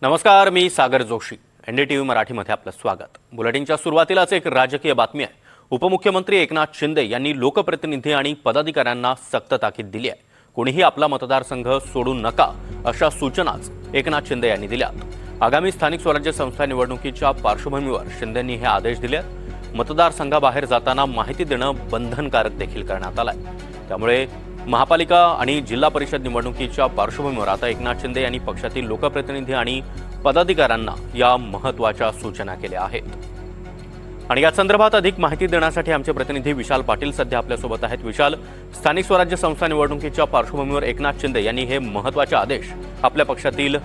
नमस्कार, मी सागर जोशी. एनडीटीव्ही मराठीमध्ये आपलं स्वागत. बुलेटिनच्या सुरुवातीलाच एक राजकीय बातमी आहे. उपमुख्यमंत्री एकनाथ शिंदे यांनी लोकप्रतिनिधी आणि पदाधिकाऱ्यांना सक्त ताकीद दिली आहे. कोणीही आपला मतदारसंघ सोडू नका अशा सूचनाच एकनाथ शिंदे यांनी दिल्यात. आगामी स्थानिक स्वराज्य संस्था निवडणुकीच्या पार्श्वभूमीवर शिंदेंनी हे आदेश दिले. मतदारसंघाबाहेर जाताना माहिती देणं बंधनकारक देखील करण्यात आलंय. त्यामुळे महापालिका आणि जिल्हा परिषद निवडणुकीच्या पार्श्वभूमीवर आता एकनाथ शिंदे यांनी पक्षातील लोकप्रतिनिधी आणि पदाधिकाऱ्यांना या महत्त्वाच्या सूचना केल्या आहेत. आणि या संदर्भात अधिक माहिती देण्यासाठी आमचे प्रतिनिधी विशाल पाटील सध्या आपल्यासोबत आहेत. विशाल, स्थानिक स्वराज्य संस्था निवडणुकीच्या पार्श्वभूमीवर एकनाथ शिंदे यांनी हे महत्त्वाचे आदेश आपल्या पक्षातील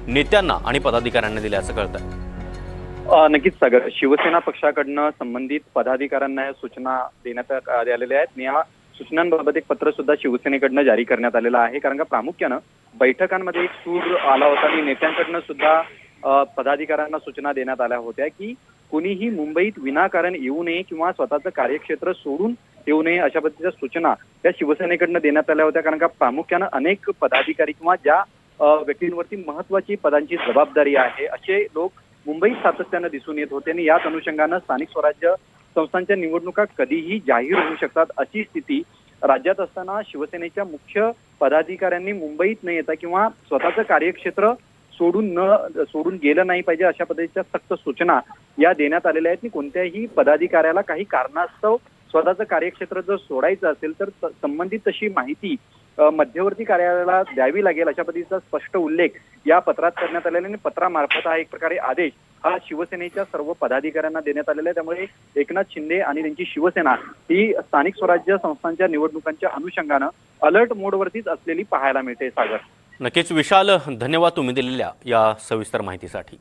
नेत्यांना आणि पदाधिकाऱ्यांना दिल्याचं कळतंय. नक्कीच सागर, शिवसेना पक्षाकडनं संबंधित पदाधिकाऱ्यांना या सूचना देण्यात आलेल्या आहेत. या सूचनांबाबत एक पत्र सुद्धा शिवसेनेकडनं जारी करण्यात आलेलं आहे. कारण का प्रामुख्यानं बैठकांमध्ये एक सूर आला होता आणि नेत्यांकडनं सुद्धा पदाधिकाऱ्यांना सूचना देण्यात आल्या होत्या की कोणीही मुंबईत विनाकारण येऊ नये किंवा स्वतःचं कार्यक्षेत्र सोडून येऊ नये अशा पद्धतीच्या सूचना त्या शिवसेनेकडनं देण्यात आल्या होत्या. कारण का प्रामुख्यानं अनेक पदाधिकारी किंवा ज्या व्यक्तींवरती महत्वाची पदांची जबाबदारी आहे असे लोक मुंबईत सातत्यानं दिसून येत होते आणि याच अनुषंगानं स्थानिक स्वराज्य संस्थांच्या निवडणुका कधीही जाहीर होऊ शकतात अशी स्थिती राज्यात असताना शिवसेनेच्या मुख्य पदाधिकाऱ्यांनी मुंबईत न येता किंवा स्वतःचं कार्यक्षेत्र सोडून गेलं नाही पाहिजे अशा पद्धतीच्या सक्त सूचना या देण्यात आलेल्या आहेत. कोणत्याही पदाधिकाऱ्याला काही कारणास्तव स्वतःचं कार्यक्षेत्र जर सोडायचं असेल तर संबंधित तशी माहिती मध्यवर्ती कार्यालयाला द्यावी लागेल अशा पद्धतीचा स्पष्ट उल्लेख या पत्रात करण्यात आलेला आणि पत्रामार्फत हा एक प्रकारे आदेश हा शिवसेनेच्या सर्व पदाधिकाऱ्यांना देण्यात आलेला आहे. त्यामुळे एकनाथ शिंदे आणि त्यांची शिवसेना ही स्थानिक स्वराज्य संस्थांच्या निवडणुकांच्या अनुषंगानं अलर्ट मोडवरतीच असलेली पाहायला मिळते. सागर, नक्कीच विशाल, धन्यवाद तुम्ही दिलेल्या या सविस्तर माहितीसाठी.